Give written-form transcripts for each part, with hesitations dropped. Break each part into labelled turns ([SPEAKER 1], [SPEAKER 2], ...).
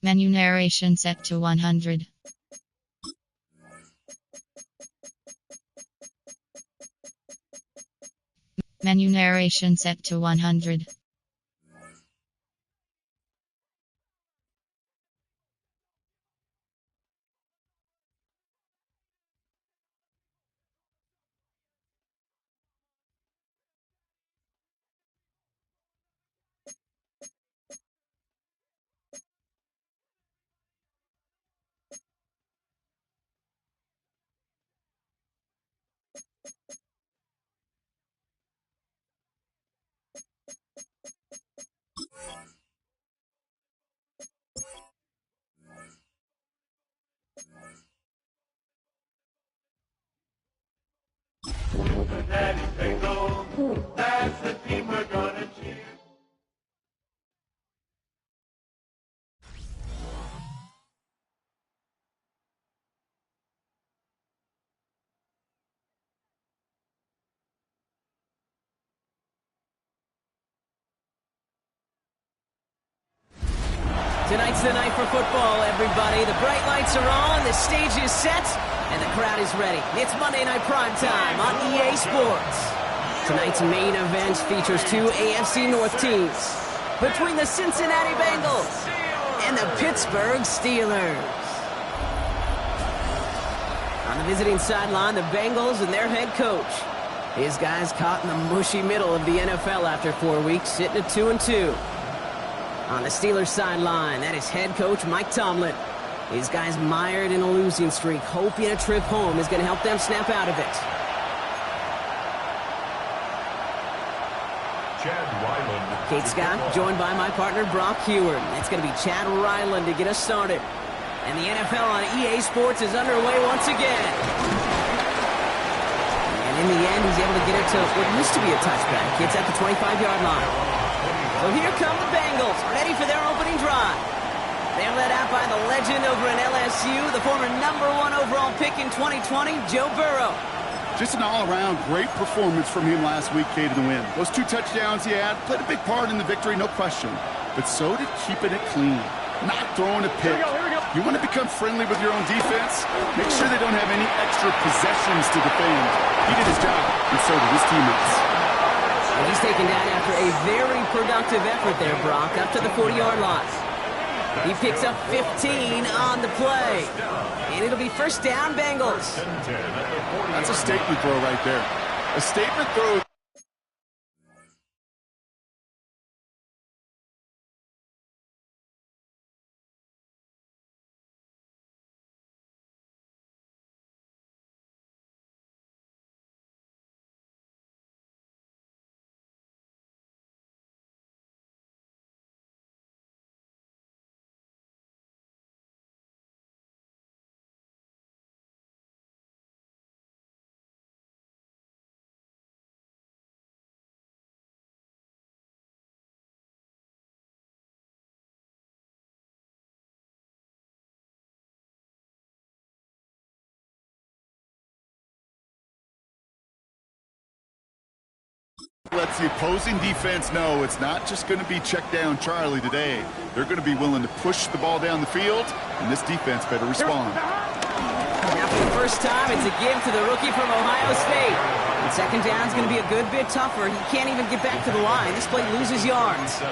[SPEAKER 1] Menu narration set to 100. Menu narration set to 100.
[SPEAKER 2] Daddy Bingo, that's the team we're gonna cheer.
[SPEAKER 3] Tonight's the night for football, everybody. The bright lights are on, the stage is set, and the crowd is ready. It's Monday Night Prime Time on EA Sports. Tonight's main event features two AFC North teams between the Cincinnati Bengals and the Pittsburgh Steelers. On the visiting sideline, the Bengals and their head coach. His guys caught in the mushy middle of the NFL after 4 weeks, sitting at 2-2. On the Steelers sideline, that is head coach Mike Tomlin. His guys mired in a losing streak, hoping a trip home is going to help them snap out of it.
[SPEAKER 2] Chad Ryland.
[SPEAKER 3] Kate Scott, joined by my partner Brock Heward. It's going to be Chad Ryland to get us started. And the NFL on EA Sports is underway once again. And in the end, he's able to get it to what used to be a touchback. It's at the 25-yard line. So here come the Bengals, ready for their opening drive. They're led out by the legend over in LSU, the former #1 overall pick in 2020, Joe Burrow.
[SPEAKER 4] Just an all-around great performance from him last week, Kate, in the win. Those 2 touchdowns he had played a big part in the victory, no question. But so did keeping it clean, not throwing a pick. You want to become friendly with your own defense? Make sure they don't have any extra possessions to defend. He did his job, and so did his teammates.
[SPEAKER 3] And he's taken down after a very productive effort there, Brock, up to the 40-yard line. He picks up 15 on the play. And it'll be first down, Bengals.
[SPEAKER 4] That's a statement throw right there. A statement throw. Lets the opposing defense know it's not just going to be check down Charlie today. They're going to be willing to push the ball down the field, and this defense better respond.
[SPEAKER 3] Now for the first time, it's a give to the rookie from Ohio State. And second down is going to be a good bit tougher. He can't even get back to the line. This play loses yards.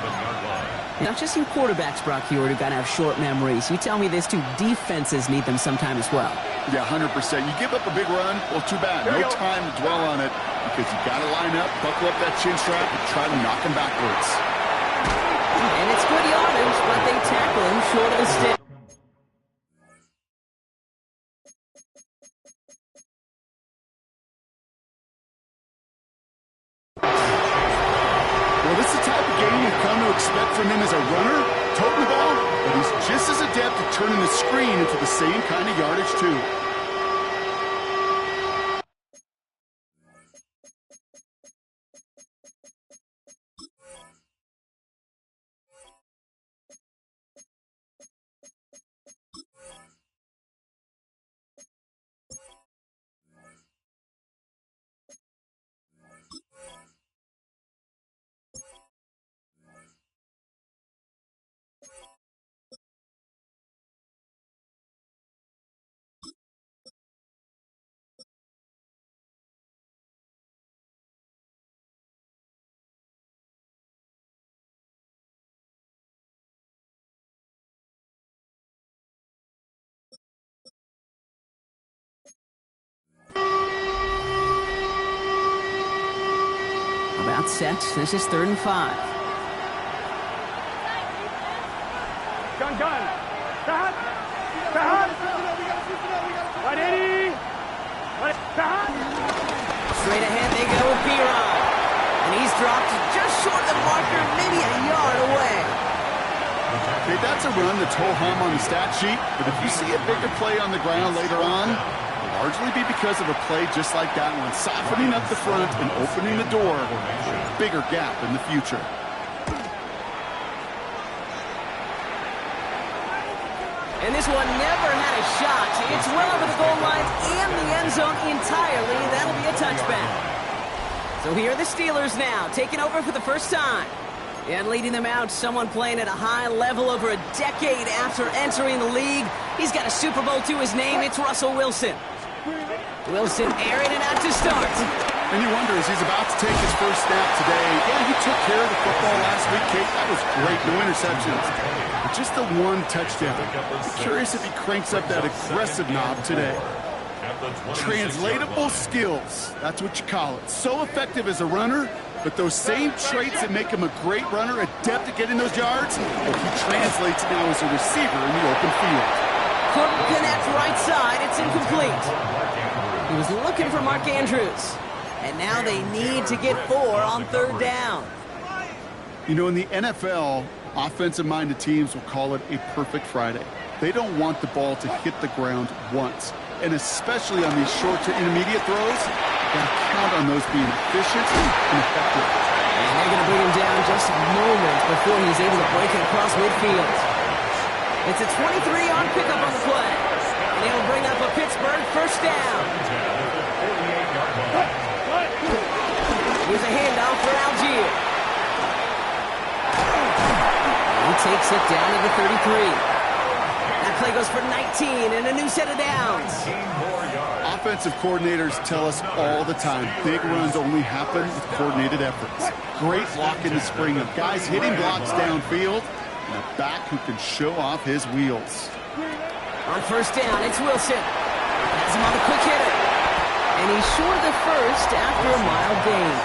[SPEAKER 3] Not just your quarterbacks, Brock Heward, who got to have short memories. You tell me this too, defenses need them sometime as well.
[SPEAKER 4] Yeah, 100%. You give up a big run, well, too bad. No time to dwell on it because you got to line up, buckle up that chin strap, and try to knock him backwards.
[SPEAKER 3] And it's good yardage, but they tackle him short of the stick.
[SPEAKER 4] Well, this is the type of game you've come to expect from him as a runner, toting the ball, but he's just as adept at turning the screen into the same kind of yardage, too.
[SPEAKER 3] About set. This is 3rd and 5.
[SPEAKER 2] Gun. Tahan. Ready. Tahan.
[SPEAKER 3] Straight ahead they go with Piron. And he's dropped just short of the marker, maybe a yard away.
[SPEAKER 4] Okay, that's a run that's ho-hum on the stat sheet, but if you see a bigger play on the ground later on, it'll largely be because of a play just like that one, softening up the front and opening the door for a bigger gap in the future.
[SPEAKER 3] And this one never had a shot. It's well over the goal line and the end zone entirely. That'll be a touchback. So here are the Steelers now, taking over for the first time. And leading them out, someone playing at a high level over a decade after entering the league. He's got a Super Bowl to his name. It's Russell Wilson. Wilson airing it out to start.
[SPEAKER 4] And you wonder, as he's about to take his first snap today, yeah, he took care of the football last week, Kate. That was great. No interceptions. But just the one touchdown. I'm curious if he cranks up that aggressive knob today. Translatable skills. That's what you call it. So effective as a runner, but those same traits that make him a great runner, adept at getting those yards, well, he translates now as a receiver in the open field.
[SPEAKER 3] Couldn't connect right side. It's incomplete. He was looking for Mark Andrews. And now they need to get 4 on 3rd down.
[SPEAKER 4] You know, in the NFL, offensive-minded teams will call it a perfect Friday. They don't want the ball to hit the ground once. And especially on these short to intermediate throws, you've got to count on those being efficient and effective.
[SPEAKER 3] And they're going to bring him down just moments before he's able to break it across midfield. It's a 23-yard pickup on the play. And it'll bring up a Pittsburgh first down. Here's a handoff for Algier. He takes it down to the 33. That play goes for 19 and a new set of downs.
[SPEAKER 4] Offensive coordinators tell us all the time, big runs only happen with coordinated efforts. Great block in the spring of guys hitting blocks downfield and a back who can show off his wheels.
[SPEAKER 3] On first down, it's Wilson. Has him on the quick hitter. And he's short of the first after a mild gain.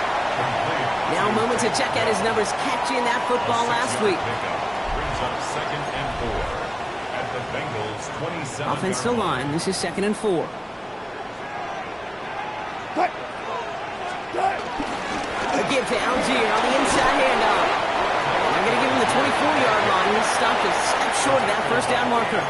[SPEAKER 3] Now a moment to check out his numbers catching that football last week.
[SPEAKER 5] Brings up 2nd and 4 at the Bengals 27.
[SPEAKER 3] Offensive line, this is 2nd and 4. A give to Algier on the inside handoff. They're going to give him the 24-yard line. He's stopped a step short of that first down marker.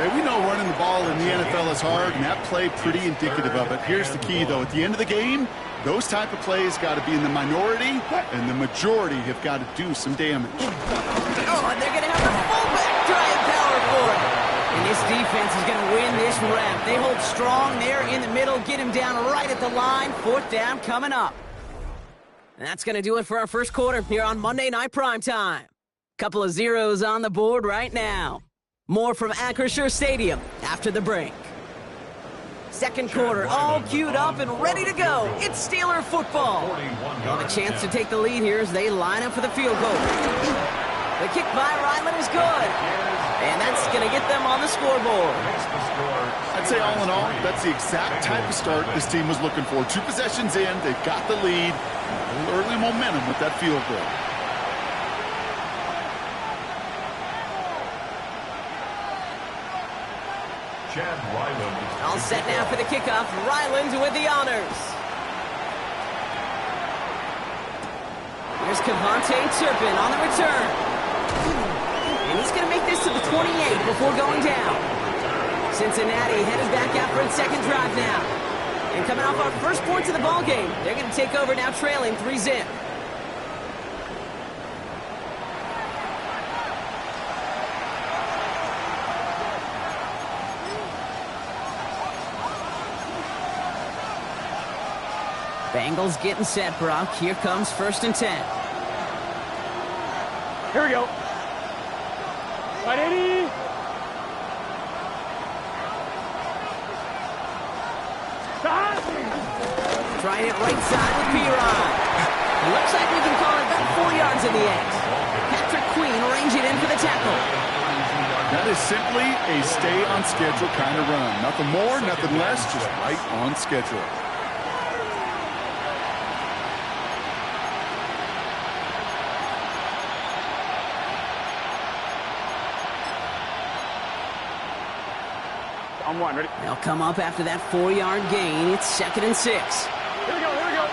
[SPEAKER 4] Hey, we know running the ball in the NFL is hard, and that play pretty indicative of it. Here's the key, though. At the end of the game, those type of plays got to be in the minority, and the majority have got to do some damage.
[SPEAKER 3] Oh, and they're going to have the fullback drive power for it. And this defense is going to win this rep. They hold strong there in the middle, get him down right at the line. 4th down coming up. And that's going to do it for our first quarter here on Monday Night Primetime. Couple of zeros on the board right now. More from Acrisure Stadium after the break. Second quarter, all queued up and ready to go. It's Steeler football. They'll have a chance to take the lead here as they line up for the field goal. The kick by Ryland is good. And that's going to get them on the scoreboard.
[SPEAKER 4] I'd say all in all, that's the exact type of start this team was looking for. 2 possessions in, they've got the lead. A little early momentum with that field goal.
[SPEAKER 5] Chad Ryland.
[SPEAKER 3] All set now for the kickoff. Ryland with the honors. Here's Cavante Turpin on the return. And he's going to make this to the 28 before going down. Cincinnati headed back out for its second drive now. And coming off our first points of the ball game, they're going to take over now trailing 3-zip. Bengals getting set, Brock. Here comes 1st and 10.
[SPEAKER 2] Here we go. Right, Eddie.
[SPEAKER 3] Trying it right side with Piron. Looks like we can call it about 4 yards in the end. Patrick Queen ranging in for the tackle.
[SPEAKER 4] That is simply a stay-on-schedule kind of run. Nothing more, nothing less, just right on schedule.
[SPEAKER 6] On one, ready?
[SPEAKER 3] They'll come up after that 4-yard gain. It's 2nd and 6.
[SPEAKER 6] Here we go, here we go.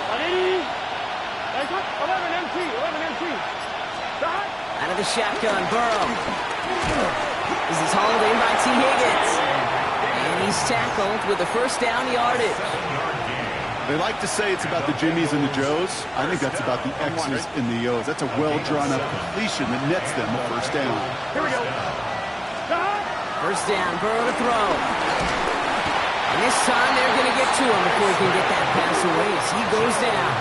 [SPEAKER 6] 180. 11 MT, 11 MT. Stop.
[SPEAKER 3] Out of the shotgun, Burrow. This is hauled in by T. Higgins. And he's tackled with the first down yardage.
[SPEAKER 4] They like to say it's about the Jimmies and the Joes. I think that's about the X's and the O's. That's a well-drawn-up completion that nets them a first down.
[SPEAKER 6] Here we go. Stop.
[SPEAKER 3] First down, Burrow to throw. And this time they're going to get to him before he can get that pass away as he goes down.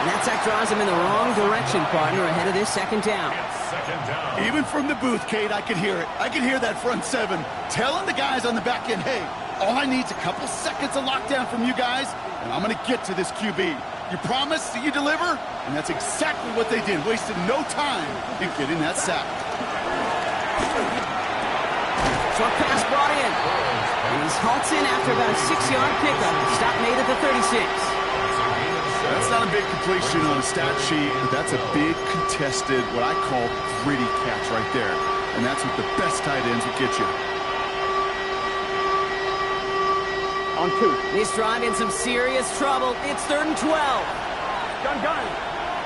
[SPEAKER 3] And that sack draws him in the wrong direction, partner, ahead of this 2nd down.
[SPEAKER 5] Second down.
[SPEAKER 4] Even from the booth, Kate, I could hear it. I could hear that front seven telling the guys on the back end, hey, all I need is a couple seconds of lockdown from you guys, and I'm going to get to this QB. You promise that you deliver? And that's exactly what they did. Wasted no time in getting that sack.
[SPEAKER 3] Short pass brought in. And he's halted after about a 6-yard pickup. Stop made at the 36.
[SPEAKER 4] That's not a big completion on a stat sheet, but that's a big contested, what I call gritty catch right there. And that's what the best tight ends will get you.
[SPEAKER 6] On 2.
[SPEAKER 3] This drive in some serious trouble. It's 3rd and 12.
[SPEAKER 6] Gun.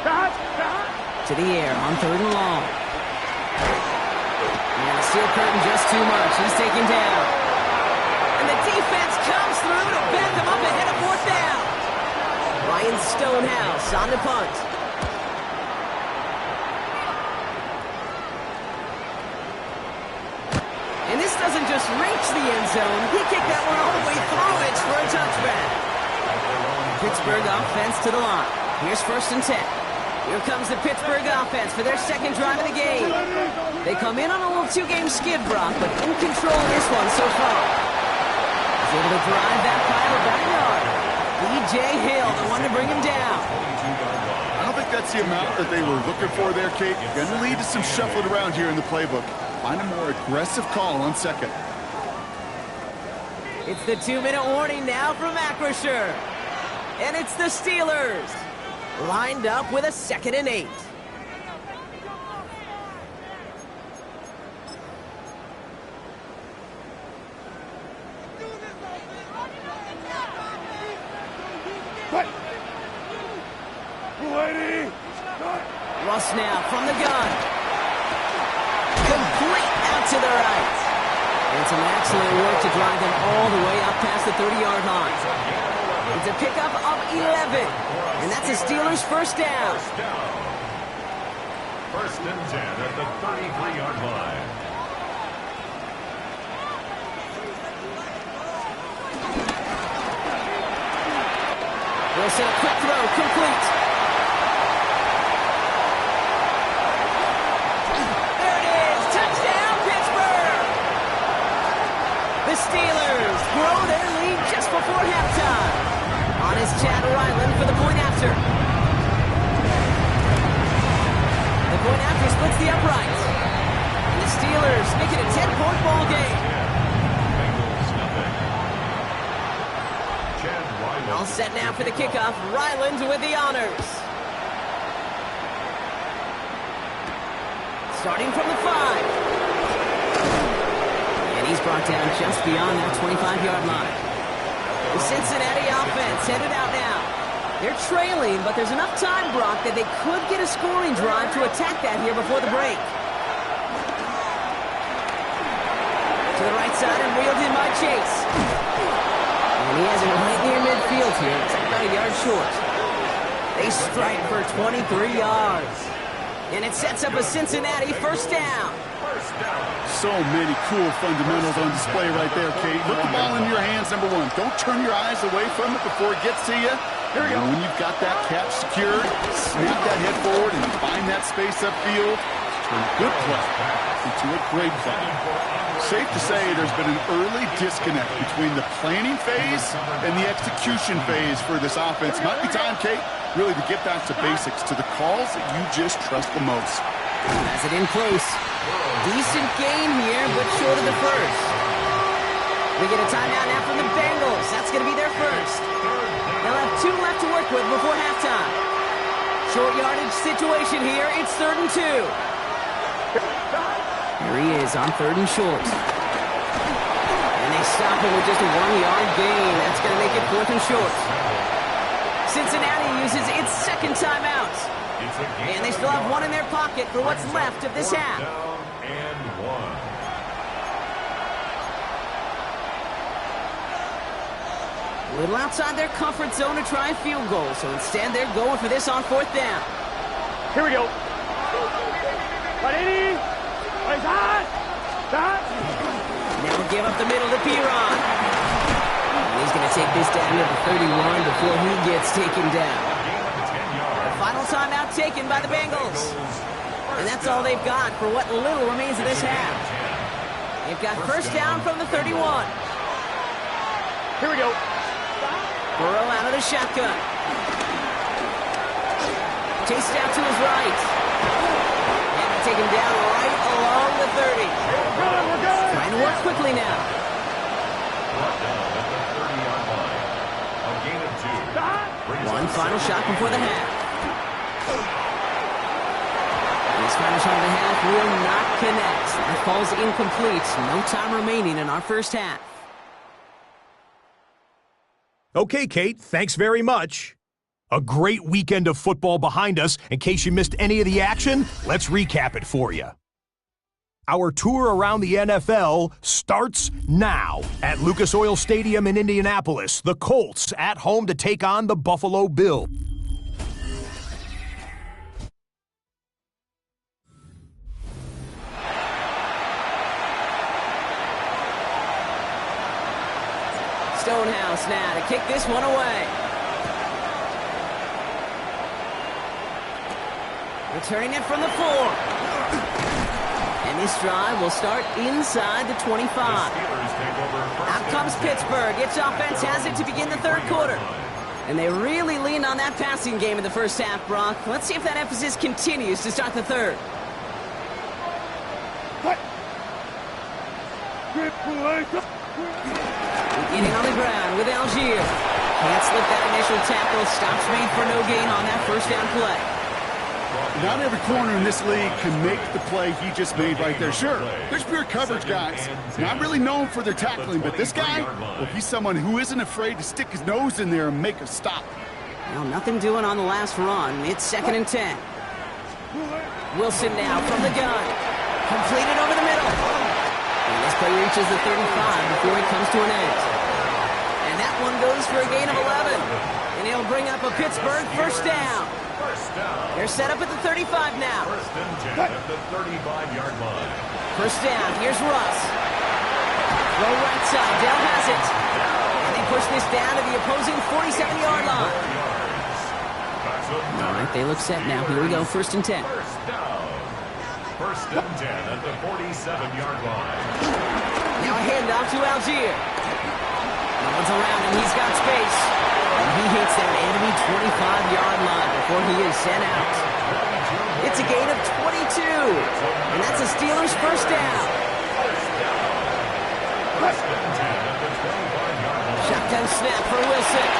[SPEAKER 6] Stop.
[SPEAKER 3] To the air on 3rd and long. And the steel curtain just too much. He's taken down. And the defense comes through to back him up ahead of 4th down. Ryan Stonehouse on the punt. And this doesn't just reach the end zone. He kicked that one all the way through it for a touchback. Pittsburgh offense to the line. Here's 1st and 10. Here comes the Pittsburgh offense for their 2nd drive of the game. They come in on a little 2-game skid, Brock, but in control of this one so far. He's able to drive that pile backyard. B.J. Hill, the one to bring him down.
[SPEAKER 4] I don't think that's the amount that they were looking for there, Kate. Going to lead to some shuffling around here in the playbook. Find a more aggressive call on 2nd.
[SPEAKER 3] It's the 2-minute warning now from Acrisure. And it's the Steelers. Lined up with a 2nd and 8. Russ now from the gun. Complete out to the right. And some excellent work to drive them all the way up past the 30-yard line. It's a pickup of 11. And that's the Steelers' first down.
[SPEAKER 5] 1st and 10 at the 33-yard line.
[SPEAKER 3] Wilson, a quick throw, complete. There it is, touchdown, Pittsburgh! The Steelers grow their lead just before halftime. On is Chad Ryland for the point after. The point after splits the uprights. And the Steelers make it a 10-point ball game. All set now for the kickoff. Ryland with the honors. Starting from the 5. And he's brought down just beyond that 25-yard line. The Cincinnati offense headed out now. They're trailing, but there's enough time, Brock, that they could get a scoring drive to attack that here before the break. To the right side and wheeled in by Chase. And he has it right near midfield here. It's about a yard short. They strike for 23 yards. And it sets up a Cincinnati first down.
[SPEAKER 4] So many cool fundamentals on display right there, Kate. Put the ball in your hands, number 1. Don't turn your eyes away from it before it gets to you. Here we go. When you've got that catch secured, snap that head forward and find that space upfield. Turn a good play into a great play. Safe to say there's been an early disconnect between the planning phase and the execution phase for this offense. Might be time, Kate, really to get back to basics, to the calls that you just trust the most.
[SPEAKER 3] Has it in close. Decent game here, but short of the first. We get a timeout now from the Bengals. That's going to be their first. They'll have 2 left to work with before halftime. Short yardage situation here. It's 3rd and 2. Here he is on 3rd and short. stop him with just a 1-yard gain. That's going to make it 4th and short. Cincinnati uses its second timeout. And they still have one in their pocket for what's left of this half.
[SPEAKER 5] Down and 1.
[SPEAKER 3] A little outside their comfort zone to try a field goal, so instead they're going for this on 4th down.
[SPEAKER 6] Here we go. Ready?
[SPEAKER 3] Now we'll give up the middle to Piron. And he's going to take this down to the 31 before he gets taken down. The final timeout taken by the Bengals. And that's all they've got for what little remains of this half. They've got first down from the 31.
[SPEAKER 6] Here we go.
[SPEAKER 3] Burrow out of the shotgun. Chased out to his right. And they take him down right along the 30.
[SPEAKER 6] We're good.
[SPEAKER 3] Trying to work quickly now.
[SPEAKER 5] Brought down at the 30-yard line. A gain of 2. Brings
[SPEAKER 3] One
[SPEAKER 5] up
[SPEAKER 3] final
[SPEAKER 5] 6th
[SPEAKER 3] shot
[SPEAKER 5] and
[SPEAKER 3] before the half. This final shot of the half will not connect. That falls incomplete. No time remaining in our first half.
[SPEAKER 7] Okay, Kate, thanks very much. A great weekend of football behind us. In case you missed any of the action, let's recap it for you. Our tour around the NFL starts now at Lucas Oil Stadium in Indianapolis. The Colts at home to take on the Buffalo Bills.
[SPEAKER 3] Stonehouse now to kick this one away. Returning it from the 4. And this drive will start inside the 25. Out comes Pittsburgh. Its offense has it to begin the 3rd quarter. And they really leaned on that passing game in the first half, Brock. Let's see if that emphasis continues to start the 3rd. Beginning on the ground with Algier. Can't slip that initial tackle. Stops made for no gain on that first down play.
[SPEAKER 4] Not every corner in this league can make the play he just made right there. Sure, there's pure coverage guys. Not really known for their tackling, but this guy, well, he's someone who isn't afraid to stick his nose in there and make a stop.
[SPEAKER 3] Well, nothing doing on the last run. It's 2nd and 10. Wilson now from the gun. Completed over the middle. And this play reaches the 35 before it comes to an end. And that one goes for a gain of 11. And he'll bring up a Pittsburgh first down. They're set up at the 35 now.
[SPEAKER 5] First and 10 at the 35-yard line.
[SPEAKER 3] First down, here's Russ. Throw right side, Dell has it. And they push this down to the opposing 47-yard line. All right, they look set now. Here we go, 1st and 10.
[SPEAKER 5] First down. First and 10 at the 47-yard line.
[SPEAKER 3] Now a handoff to Algier. No one's around him, he's got space. And he hits that enemy 25-yard line before he is sent out. It's a gain of 22. And that's a Steelers first down. Shotgun snap for Wilson.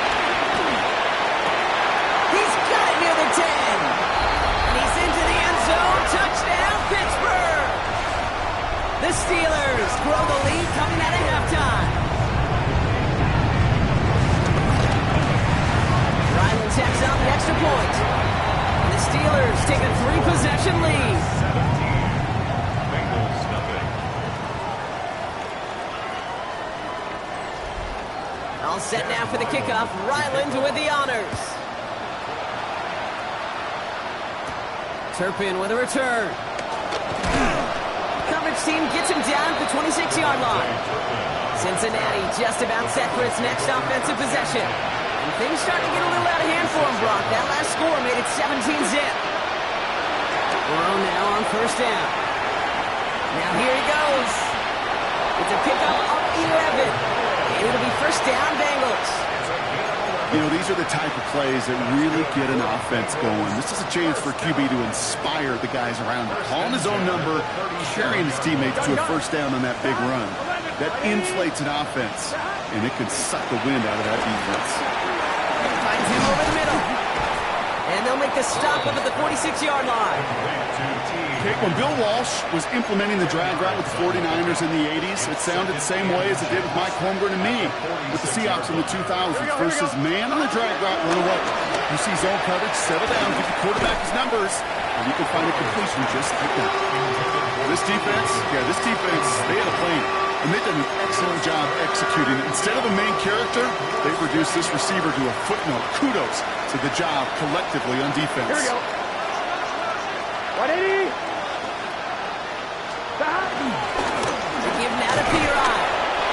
[SPEAKER 3] He's got it near the 10. And he's into the end zone. Touchdown, Pittsburgh. The Steelers grow the lead coming out of halftime. Tacks on the extra point. And the Steelers take a 3-possession lead.
[SPEAKER 5] 17. Bengals nothing.
[SPEAKER 3] All set now for the kickoff. Ryland with the honors. Turpin with a return. Coverage team gets him down at the 26-yard line. Cincinnati just about set for its next offensive possession. And things starting to get a little out of hand for him, Brock. That last score made it 17-zip. Burrow now on first down. Now here he goes. It's a pickup of 11. And it'll be first down, Bengals.
[SPEAKER 4] You know, these are the type of plays that really get an offense going. This is a chance for QB to inspire the guys around him. Calling his own number, carrying his teammates to a first down on that big run. That inflates an offense, and it can suck the wind out of that defense.
[SPEAKER 3] Finds him over the middle. And they'll they'll make the stop up at the 46-yard line.
[SPEAKER 4] Okay, when Bill Walsh was implementing the drag route with the 49ers in the 80s, it sounded the same way as it did with Mike Holmgren and me with the Seahawks in the 2000s versus man on the drag route, run away. You see zone coverage, settle down, give the quarterback his numbers, and you can find a completion just like that. This defense, they had a plan, and they've done an excellent job executing it. Instead of a main character, they've reduced this receiver to a footnote. Kudos to the job collectively on defense.
[SPEAKER 6] Here we go. 180.
[SPEAKER 3] Give that a peer eye,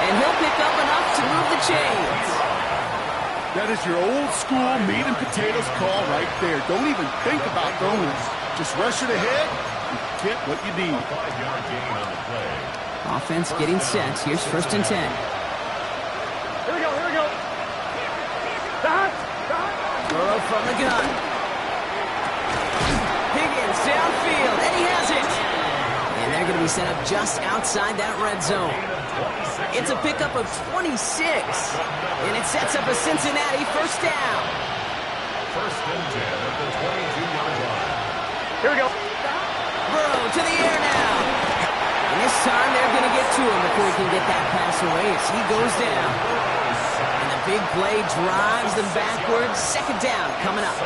[SPEAKER 3] and he'll pick up enough to move the chains.
[SPEAKER 4] That is your old school meat and potatoes call right there. Don't even think about throwing it. Just rush it ahead and get what you need.
[SPEAKER 5] 5-yard gain on the play.
[SPEAKER 3] Offense getting set. Here's 1st and 10.
[SPEAKER 6] Here we go.
[SPEAKER 3] Burrow from the gun. Higgins downfield, and he has it. And they're going to be set up just outside that red zone. It's a pickup of 26, and it sets up a Cincinnati 1st down.
[SPEAKER 5] 1st and 10 at the 22-yard line.
[SPEAKER 6] Here we go.
[SPEAKER 3] Burrow to the air now. And this time they're going to get to him before he can get that pass away as he goes down. And the big play drives them backwards. 2nd down coming up.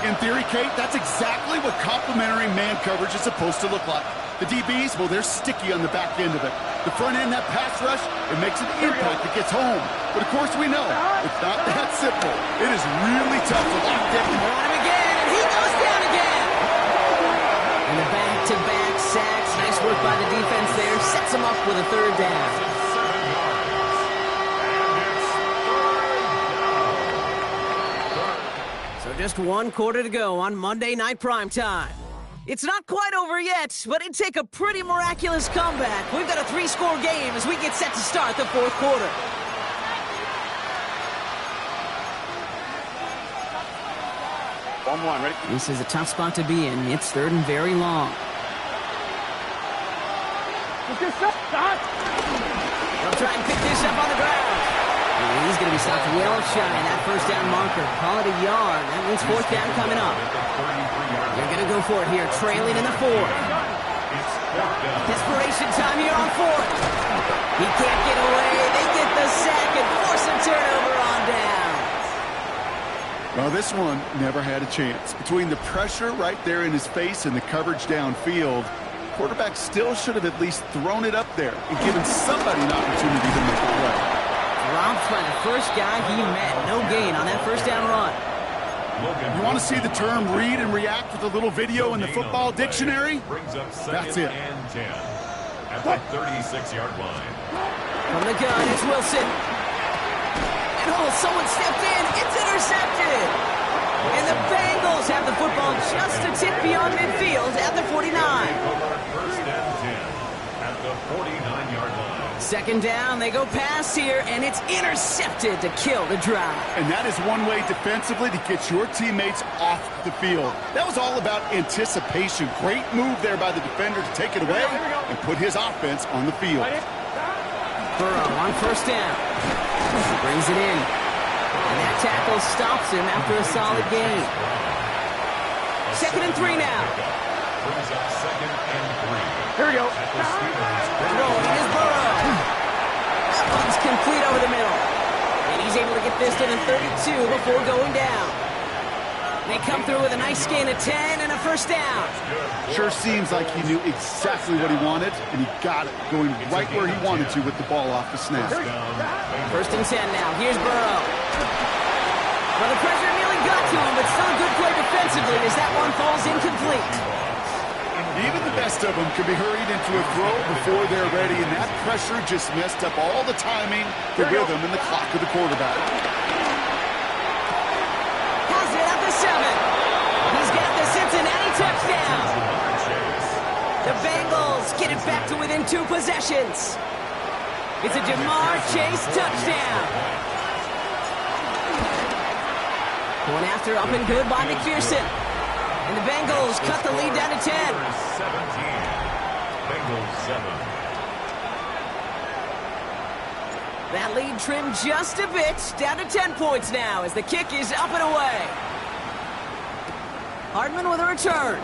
[SPEAKER 4] In theory, Kate, that's exactly what complementary man coverage is supposed to look like. The DBs, well, they're sticky on the back end of it. The front end, that pass rush, it makes an impact that gets home. But of course we know, it's not that simple. It is really tough to lock down.
[SPEAKER 3] On him again, and he goes down again. And the back-to-back sacks. Nice work by the defense there. Sets him up with a 3rd down. So just 1 quarter to go on Monday Night Primetime. It's not quite over yet, but it'd take a pretty miraculous comeback. We've got a 3-score game as we get set to start the 4th quarter.
[SPEAKER 6] One, ready?
[SPEAKER 3] This is a tough spot to be in. It's 3rd and very long.
[SPEAKER 6] Let's get set.
[SPEAKER 3] They'll try and pick this up on the ground. And he's going to be stopped well shy of that 1st down marker. Call it a yard. That means 4th down coming up. They're going to go for it here, trailing in the 4th. Desperation time here on 4th. He can't get away. They get the sack and force a turnover on down.
[SPEAKER 4] Well, this one never had a chance. Between the pressure right there in his face and the coverage downfield, quarterback still should have at least thrown it up there and given somebody an opportunity to make a play.
[SPEAKER 3] Dropped by the first guy he met. No gain on that 1st down run.
[SPEAKER 4] You want to see the term read and react with a little video in the football dictionary? That's it.
[SPEAKER 5] And 10 at the 36-yard line.
[SPEAKER 3] From the gun, it's Wilson. And someone stepped in. It's intercepted. And the Bengals have the football just a tick beyond midfield at the 49.
[SPEAKER 5] 1st and 10 at the 49-yard line.
[SPEAKER 3] 2nd down, they go pass here, and it's intercepted to kill the drive.
[SPEAKER 4] And that is one way defensively to get your teammates off the field. That was all about anticipation. Great move there by the defender to take it away and put his offense on the field.
[SPEAKER 3] Burrow on 1st down. He brings it in. And that tackle stops him after a solid gain. 2nd and 3 now.
[SPEAKER 5] Brings up 2nd and 3.
[SPEAKER 6] Here we go.
[SPEAKER 3] Throwing is Burrow. That one's complete over the middle. And he's able to get this to the 32 before going down. They come through with a nice gain of 10 and a 1st down.
[SPEAKER 4] Sure seems like he knew exactly what he wanted, and he got it, going right where he wanted to with the ball off the snap.
[SPEAKER 3] 1st and 10 now. Here's Burrow. Well, the pressure nearly got to him, but still a good play defensively as that one falls incomplete.
[SPEAKER 4] Even the best of them can be hurried into a throw before they're ready, and that pressure just messed up all the timing, the rhythm, and the clock of the quarterback.
[SPEAKER 3] Has it at the 7. He's got the Cincinnati touchdown. The Bengals get it back to within 2 possessions. It's a Jamar Chase touchdown. Going after up and good by McPherson. And the Bengals cut the lead down to 10.
[SPEAKER 5] 17. Bengals 7.
[SPEAKER 3] That lead trimmed just a bit, down to 10 points now as the kick is up and away. Hardman with a return.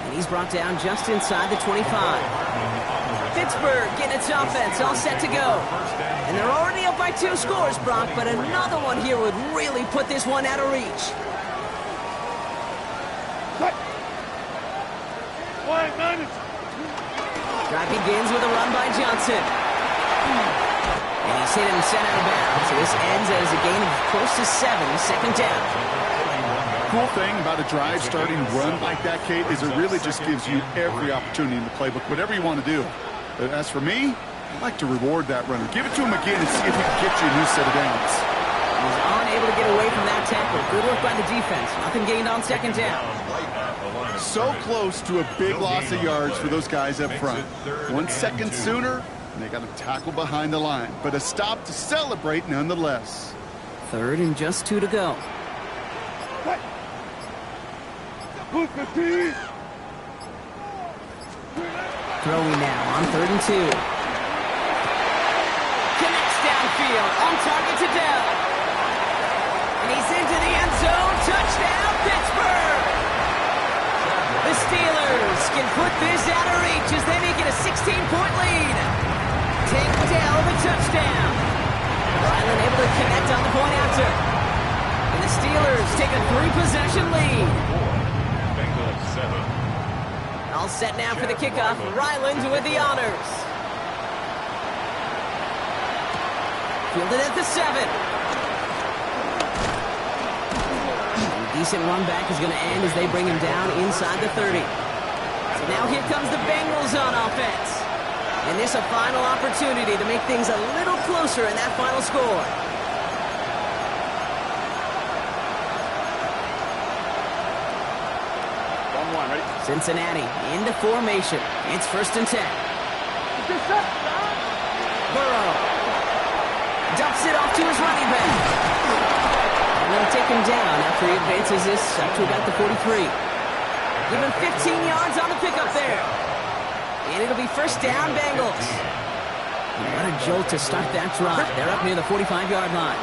[SPEAKER 3] And he's brought down just inside the 25. Pittsburgh getting its offense all set to go. And they're already up by 2 scores, Brock, but another one here would really put this one out of reach. Drive begins with a run by Johnson. And he's hit him sent out of bounds. So this ends as a gain of close to 7, second down.
[SPEAKER 4] Cool thing about a drive starting run like that, Kate, is it really just gives you every opportunity in the playbook, whatever you want to do. But as for me, I'd like to reward that runner. Give it to him again and see if he can get you a new set of downs.
[SPEAKER 3] He's unable to get away from that tackle. Good work by the defense. Nothing gained on second down.
[SPEAKER 4] So close to a big loss of yards for those guys up front. 1 second sooner, and they got a tackle behind the line. But a stop to celebrate nonetheless.
[SPEAKER 3] 3rd and just 2 to go. Throwing now on 3rd and 2. Connects downfield, on target to Dell. And he's into the end zone. Touchdown, Pittsburgh! The Steelers can put this out of reach as they make it a 16-point lead. Take Dell the touchdown. Ryland able to connect on the point after. And the Steelers take a 3-possession lead.
[SPEAKER 5] Bengals 7.
[SPEAKER 3] All set now for the kickoff. Ryland with the honors. Fielded at the 7. Decent run back is going to end as they bring him down inside the 30. So now here comes the Bengals on offense. And this a final opportunity to make things a little closer in that final score. Cincinnati into formation. It's 1st and 10. Burrow dumps it off to his running back. And they'll take him down after he advances this up to about the 43. Give him 15 yards on the pickup there. And it'll be 1st down, Bengals. And what a jolt to start that drive. They're up near the 45-yard line.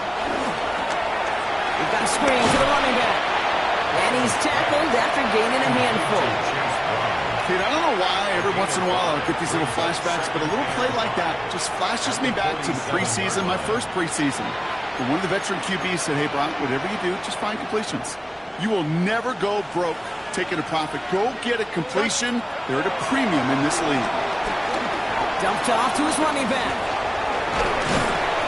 [SPEAKER 3] We've got a screen to the running back. And he's tackled after gaining a handful.
[SPEAKER 4] Kate, I don't know why every once in a while I'll get these little flashbacks, but a little play like that just flashes me back to the preseason, my first preseason. When one of the veteran QBs said, hey, Brock, whatever you do, just find completions. You will never go broke taking a profit. Go get a completion. They're at a premium in this league.
[SPEAKER 3] Dumped off to his running back.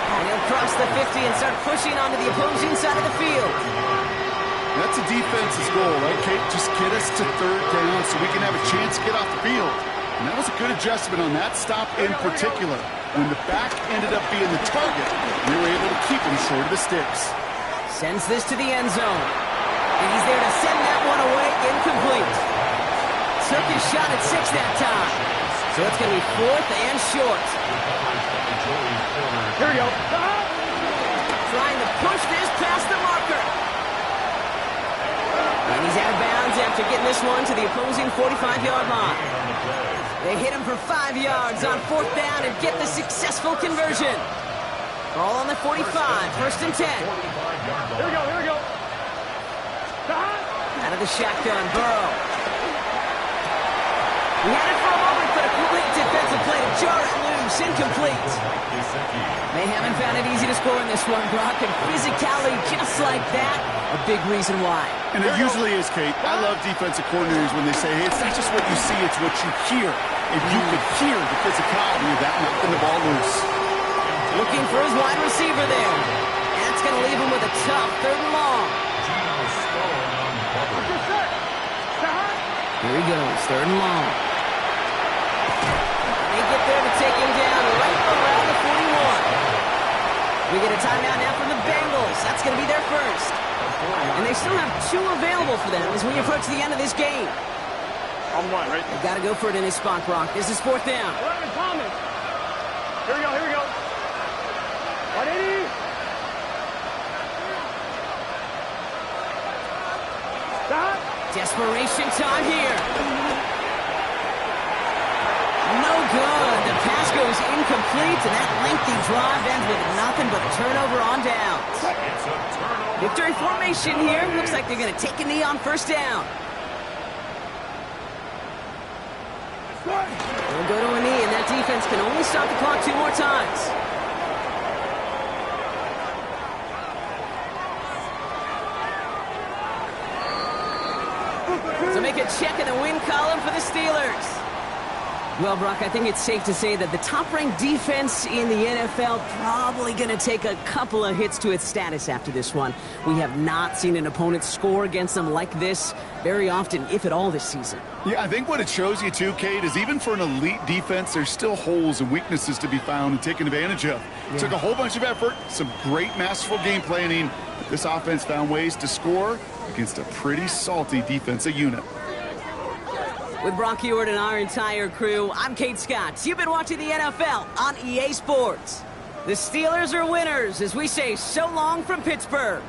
[SPEAKER 3] And he'll cross the 50 and start pushing onto the opposing side of the field.
[SPEAKER 4] That's a defense's goal, right, Kate? Just get us to 3rd down so we can have a chance to get off the field. And that was a good adjustment on that stop in particular. When the back ended up being the target, we were able to keep him short of the sticks.
[SPEAKER 3] Sends this to the end zone. And he's there to send that one away, incomplete. Took his shot at 6 that time. So it's going to be 4th and short.
[SPEAKER 6] Here we go.
[SPEAKER 3] Trying to push this past the marker. And he's out of bounds after getting this one to the opposing 45-yard line. They hit him for 5 yards on 4th down and get the successful conversion. Ball on the 45, 1st and 10.
[SPEAKER 6] Here we go, here we go.
[SPEAKER 3] Out of the shotgun, Burrow. He had it for a moment, but a complete defensive play to jar it loose, incomplete. They haven't found it easy to score in this one, Brock, and physicality just like that, a big reason why.
[SPEAKER 4] And it usually is, Kate. I love defensive coordinators when they say, hey, it's not just what you see, it's what you hear. And you could hear the physicality of that knocking the ball loose.
[SPEAKER 3] Looking for his wide receiver there. That's going to leave him with a tough 3rd and long. Here he goes, 3rd and long. They get there to take him down right around the 41. We get a timeout now from the Bengals. That's going to be their first. And they still have 2 available for them as we approach the end of this game.
[SPEAKER 6] On 1, right?
[SPEAKER 3] They got to go for it in his spot, Brock. This is 4th down.
[SPEAKER 6] 11, Thomas. Here we go, here we go. 180. Stop.
[SPEAKER 3] Desperation time here. No good. The pass goes goes incomplete, and that lengthy drive ends with nothing but a turnover on downs.
[SPEAKER 5] It's a turnover.
[SPEAKER 3] Victory formation here. Looks like they're going to take a knee on first down. They'll go to a knee, and that defense can only stop the clock 2 more times. So make a check in the win column for the Steelers. Well, Brock, I think it's safe to say that the top-ranked defense in the NFL probably going to take a couple of hits to its status after this one. We have not seen an opponent score against them like this very often, if at all, this season.
[SPEAKER 4] Yeah, I think what it shows you too, Kate, is even for an elite defense, there's still holes and weaknesses to be found and taken advantage of. It took a whole bunch of effort, some great masterful game planning, but this offense found ways to score against a pretty salty defensive unit.
[SPEAKER 3] With Brock Ewart and our entire crew, I'm Kate Scott. You've been watching the NFL on EA Sports. The Steelers are winners as we say so long from Pittsburgh.